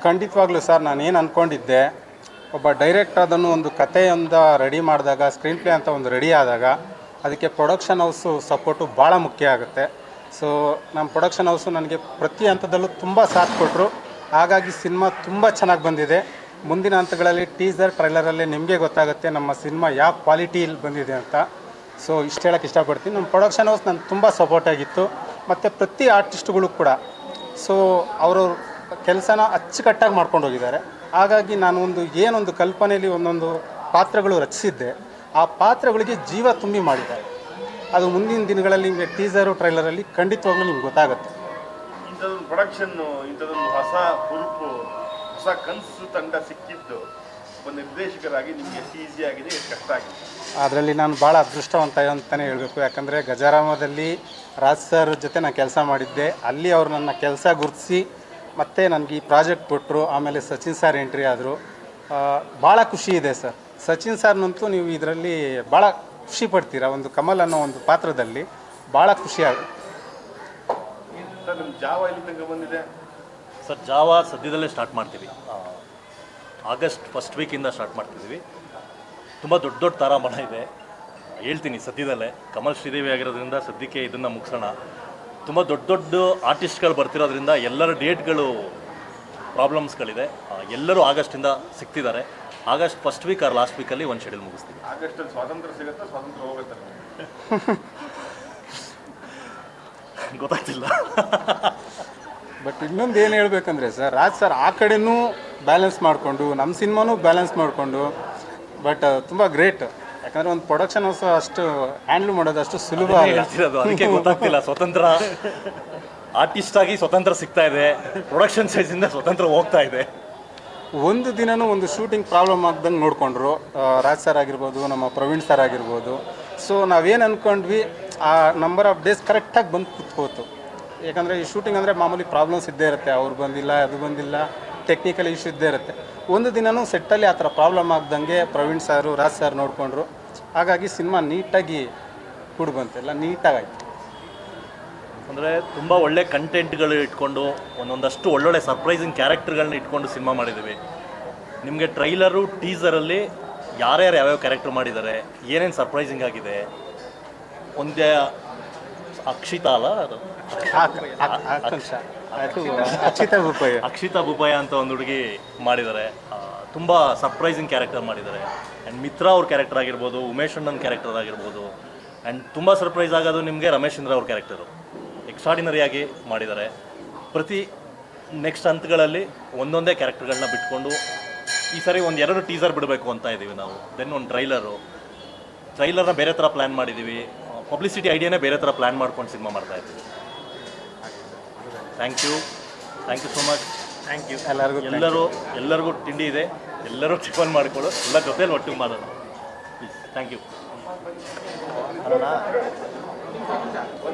ಖಂಡಿತವಾಗ್ಲೂ ಸರ್, ನಾನೇನು ಅಂದ್ಕೊಂಡಿದ್ದೆ, ಒಬ್ಬ ಡೈರೆಕ್ಟರ್ ಅದನ್ನು ಒಂದು ಕಥೆಯಿಂದ ರೆಡಿ ಮಾಡಿದಾಗ, ಸ್ಕ್ರೀನ್ ಪ್ಲೇ ಅಂತ ಒಂದು ರೆಡಿ ಆದಾಗ ಅದಕ್ಕೆ ಪ್ರೊಡಕ್ಷನ್ ಹೌಸು ಸಪೋರ್ಟು ಭಾಳ ಮುಖ್ಯ ಆಗುತ್ತೆ. ಸೊ ನಮ್ಮ ಪ್ರೊಡಕ್ಷನ್ ಹೌಸು ನನಗೆ ಪ್ರತಿ ಹಂತದಲ್ಲೂ ತುಂಬ ಸಾಥ್ ಕೊಟ್ಟರು. ಹಾಗಾಗಿ ಸಿನಿಮಾ ತುಂಬ ಚೆನ್ನಾಗಿ ಬಂದಿದೆ. ಮುಂದಿನ ಹಂತಗಳಲ್ಲಿ ಟೀಸರ್ ಟ್ರೈಲರಲ್ಲೇ ನಿಮಗೆ ಗೊತ್ತಾಗುತ್ತೆ ನಮ್ಮ ಸಿನಿಮಾ ಯಾವ ಕ್ವಾಲಿಟಿಯಲ್ಲಿ ಬಂದಿದೆ ಅಂತ. ಸೊ ಇಷ್ಟು ಹೇಳೋಕ್ಕೆ ಇಷ್ಟಪಡ್ತೀನಿ. ನಮ್ಮ ಪ್ರೊಡಕ್ಷನ್ ಹೌಸ್ ನನಗೆ ತುಂಬ ಸಪೋರ್ಟಾಗಿತ್ತು, ಮತ್ತು ಪ್ರತಿ ಆರ್ಟಿಸ್ಟ್ಗಳು ಕೂಡ ಸೊ ಅವರು ಕೆಲಸನ ಅಚ್ಚುಕಟ್ಟಾಗಿ ಮಾಡ್ಕೊಂಡು ಹೋಗಿದ್ದಾರೆ. ಹಾಗಾಗಿ ನಾನು ಏನೊಂದು ಕಲ್ಪನೆಯಲ್ಲಿ ಒಂದೊಂದು ಪಾತ್ರಗಳು ರಚಿಸಿದ್ದೆ, ಆ ಪಾತ್ರಗಳಿಗೆ ಜೀವ ತುಂಬಿ ಮಾಡಿದ್ದಾರೆ. ಅದು ಮುಂದಿನ ದಿನಗಳಲ್ಲಿ ನಿಮಗೆ ಟೀಸರು ಟ್ರೈಲರಲ್ಲಿ ಖಂಡಿತವಾಗ್ಲೂ ನಿಮ್ಗೆ ಗೊತ್ತಾಗುತ್ತೆ. ಇಂಥದೊಂದು ಪ್ರೊಡಕ್ಷನ್ನು, ಇಂಥದೊಂದು ಹೊಸ ಹುರುಪು, ಹೊಸ ಕನಸು ತಂಡ ಸಿಕ್ಕಿದ್ದು ಒಬ್ಬ ನಿರ್ದೇಶಕರಾಗಿ ನಿಮಗೆ ಎಷ್ಟು ಈಸಿ ಆಗಿದೆ, ಎಷ್ಟು ಕಷ್ಟ ಆಗಿದೆ? ಅದರಲ್ಲಿ ನಾನು ಭಾಳ ಅದೃಷ್ಟವಂತ ಅಂತಲೇ ಹೇಳಬೇಕು. ಯಾಕಂದರೆ ಗಜಾರಾಮದಲ್ಲಿ ರಾಜ್ ಸರ್ ಜೊತೆ ನಾನು ಕೆಲಸ ಮಾಡಿದ್ದೆ. ಅಲ್ಲಿ ಅವರು ನನ್ನ ಕೆಲಸ ಗುರುತಿಸಿ ಮತ್ತು ನನಗೆ ಈ ಪ್ರಾಜೆಕ್ಟ್ ಕೊಟ್ಟರು. ಆಮೇಲೆ ಸಚಿನ್ ಸರ್ ಎಂಟ್ರಿ ಆದರು. ಭಾಳ ಖುಷಿ ಇದೆ ಸರ್. ಸಚಿನ್ ಸರ್ನಂತೂ ನೀವು ಇದರಲ್ಲಿ ಭಾಳ ಖುಷಿ ಪಡ್ತೀರಾ. ಒಂದು ಕಮಲ್ ಅನ್ನೋ ಒಂದು ಪಾತ್ರದಲ್ಲಿ ಭಾಳ ಖುಷಿ ಆಗುತ್ತೆ ಸರ್. ನಿಮ್ಮ ಜಾವ ಇಲ್ಲಿ ತನಕ ಬಂದಿದೆ ಸರ್? ಜಾವ ಸದ್ಯದಲ್ಲೇ ಸ್ಟಾರ್ಟ್ ಮಾಡ್ತೀವಿ. ಆಗಸ್ಟ್ ಫಸ್ಟ್ ವೀಕಿಂದ ಸ್ಟಾರ್ಟ್ ಮಾಡ್ತಿದ್ದೀವಿ. ತುಂಬ ದೊಡ್ಡ ದೊಡ್ಡ ತಾರಾಮಣ ಇದೆ, ಹೇಳ್ತೀನಿ ಸದ್ಯದಲ್ಲೇ. ಕಮಲ್ ಶ್ರೀದೇವಿ ಆಗಿರೋದ್ರಿಂದ ಸದ್ಯಕ್ಕೆ ಇದನ್ನು ಮುಗಿಸೋಣ. ತುಂಬ ದೊಡ್ಡ ದೊಡ್ಡ ಆರ್ಟಿಸ್ಟ್ಗಳು ಬರ್ತಿರೋದ್ರಿಂದ ಎಲ್ಲರ ಡೇಟ್ಗಳು ಪ್ರಾಬ್ಲಮ್ಸ್ಗಳಿದೆ. ಎಲ್ಲರೂ ಆಗಸ್ಟಿಂದ ಸಿಗ್ತಿದ್ದಾರೆ. August first week or last ವೀಕಲ್ಲಿ ಒಂದು ಶೆಡ್ಯೂಲ್ ಮುಗಿಸ್ತೀವಿ. ಆಗಸ್ಟಲ್ಲಿ ಸ್ವಾತಂತ್ರ್ಯ ಸಿಗುತ್ತಾ, ಸ್ವಾತಂತ್ರ್ಯ ಹೋಗುತ್ತೆ? ಗೊತ್ತಾಗ್ತಿಲ್ಲ. ಬಟ್ ಇನ್ನೊಂದು ಏನು ಹೇಳ್ಬೇಕಂದ್ರೆ ಸರ್, ರಾಜ್ ಸರ್ ಆ ಕಡೆನೂ ಬ್ಯಾಲೆನ್ಸ್ ಮಾಡಿಕೊಂಡು ನಮ್ಮ ಸಿನಿಮಾನೂ ಬ್ಯಾಲೆನ್ಸ್ ಮಾಡಿಕೊಂಡು, ಬಟ್ ತುಂಬ ಗ್ರೇಟ್. ಯಾಕಂದರೆ ಒಂದು ಪ್ರೊಡಕ್ಷನ್ ಹೌಸ್ ಅಷ್ಟು ಹ್ಯಾಂಡ್ಲ್ ಮಾಡೋದು ಅಷ್ಟು ಸುಲಭ ಹೇಳ್ತಿರೋದು, ಅದಕ್ಕೆ ಗೊತ್ತಾಗ್ತಿಲ್ಲ. ಸ್ವತಂತ್ರ ಆರ್ಟಿಸ್ಟ್ ಆಗಿ ಸ್ವತಂತ್ರ ಸಿಗ್ತಾ ಇದೆ, ಪ್ರೊಡಕ್ಷನ್ ಸೈಜಿಂದ ಸ್ವತಂತ್ರ ಹೋಗ್ತಾ ಇದೆ. ಒಂದು ದಿನವೂ ಒಂದು ಶೂಟಿಂಗ್ ಪ್ರಾಬ್ಲಮ್ ಆಗ್ದಂಗೆ ನೋಡಿಕೊಂಡ್ರು ರಾಜ್ ಸರ್ ಆಗಿರ್ಬೋದು, ನಮ್ಮ ಪ್ರವೀಣ್ ಸರ್ ಆಗಿರ್ಬೋದು. ಸೊ ನಾವೇನು ಅಂದ್ಕೊಂಡ್ವಿ ಆ ನಂಬರ್ ಆಫ್ ಡೇಸ್ ಕರೆಕ್ಟಾಗಿ ಬಂದು ಕೂತ್ಕೋತು. ಯಾಕಂದರೆ ಈ ಶೂಟಿಂಗ್ ಅಂದರೆ ಮಾಮೂಲಿ ಪ್ರಾಬ್ಲಮ್ಸ್ ಇದ್ದೇ ಇರುತ್ತೆ. ಅವ್ರು ಬಂದಿಲ್ಲ, ಅದು ಬಂದಿಲ್ಲ, ಟೆಕ್ನಿಕಲ್ ಇಶ್ಯೂ ಇದ್ದೇ ಇರುತ್ತೆ. ಒಂದು ದಿನವೂ ಸೆಟ್ಟಲ್ಲಿ ಆ ಥರ ಪ್ರಾಬ್ಲಮ್ ಆಗ್ದಂಗೆ ಪ್ರವೀಣ್ ಸಾರು, ರಾಜ್ ಸರ್ ನೋಡಿಕೊಂಡ್ರು. ಹಾಗಾಗಿ ಸಿನಿಮಾ ನೀಟಾಗಿ ಕೂಡಿ ಬಂತು, ಎಲ್ಲ ನೀಟಾಗಾಯ್ತು. ಅಂದರೆ ತುಂಬ ಒಳ್ಳೆ ಕಂಟೆಂಟ್ಗಳು ಇಟ್ಕೊಂಡು ಒಂದೊಂದಷ್ಟು ಒಳ್ಳೊಳ್ಳೆ ಸರ್ಪ್ರೈಸಿಂಗ್ ಕ್ಯಾರೆಕ್ಟರ್ಗಳನ್ನ ಇಟ್ಕೊಂಡು ಸಿನಿಮಾ ಮಾಡಿದ್ದೀವಿ. ನಿಮಗೆ ಟ್ರೈಲರು ಟೀಸರಲ್ಲಿ ಯಾರ್ಯಾರು ಯಾವ್ಯಾವ ಕ್ಯಾರೆಕ್ಟರ್ ಮಾಡಿದ್ದಾರೆ, ಏನೇನು ಸರ್ಪ್ರೈಸಿಂಗ್ ಆಗಿದೆ. ಒಂದೇ ಅಕ್ಷಿತಾ ಅಲ್ಲ ಅದು, ಅಕ್ಷಿತಾ ಬುಪಾಯ ಅಂತ ಒಂದು ಹುಡುಗಿ ಮಾಡಿದ್ದಾರೆ. ತುಂಬ ಸರ್ಪ್ರೈಸಿಂಗ್ ಕ್ಯಾರೆಕ್ಟರ್ ಮಾಡಿದ್ದಾರೆ. ಆ್ಯಂಡ್ ಮಿತ್ರಾ ಅವ್ರ ಕ್ಯಾರೆಕ್ಟರ್ ಆಗಿರ್ಬೋದು, ಉಮೇಶ್ ಅಣ್ಣನ ಕ್ಯಾರೆಕ್ಟರ್ ಆಗಿರ್ಬೋದು. ಆ್ಯಂಡ್ ತುಂಬ ಸರ್ಪ್ರೈಸ್ ಆಗೋದು ನಿಮಗೆ ರಮೇಶ್ ಚಂದ್ರ ಅವ್ರ ಕ್ಯಾರೆಕ್ಟರು ಎಕ್ಸ್ಟ್ರಾಡಿನರಿಯಾಗಿ ಮಾಡಿದ್ದಾರೆ. ಪ್ರತಿ ನೆಕ್ಸ್ಟ್ ಹಂತಗಳಲ್ಲಿ ಒಂದೊಂದೇ ಕ್ಯಾರೆಕ್ಟರ್ಗಳನ್ನ ಬಿಟ್ಕೊಂಡು ಈ ಸರಿ ಒಂದು 2 ಟೀಸರ್ ಬಿಡಬೇಕು ಅಂತ ಇದ್ದೀವಿ ನಾವು. ದೆನ್ ಒಂದು ಟ್ರೈಲರ್ನ ಬೇರೆ ಥರ ಪ್ಲ್ಯಾನ್ ಮಾಡಿದ್ದೀವಿ. ಪಬ್ಲಿಸಿಟಿ ಐಡಿಯಾನೇ ಬೇರೆ ಥರ ಪ್ಲ್ಯಾನ್ ಮಾಡ್ಕೊಂಡು ಸಿನಿಮಾ ಮಾಡ್ತಾಯಿದ್ದೀವಿ. Thank you so much. Thank you ಎಲ್ಲರಿಗೂ ತಿಂಡಿ ಇದೆ, ಎಲ್ಲರೂ ಟಿಫನ್ ಮಾಡಿಕೊಡು, ಎಲ್ಲ ಜೊತೆಲಿ ಒಟ್ಟಿಗೆ ಮಾಡೋಣ. Please, thank you.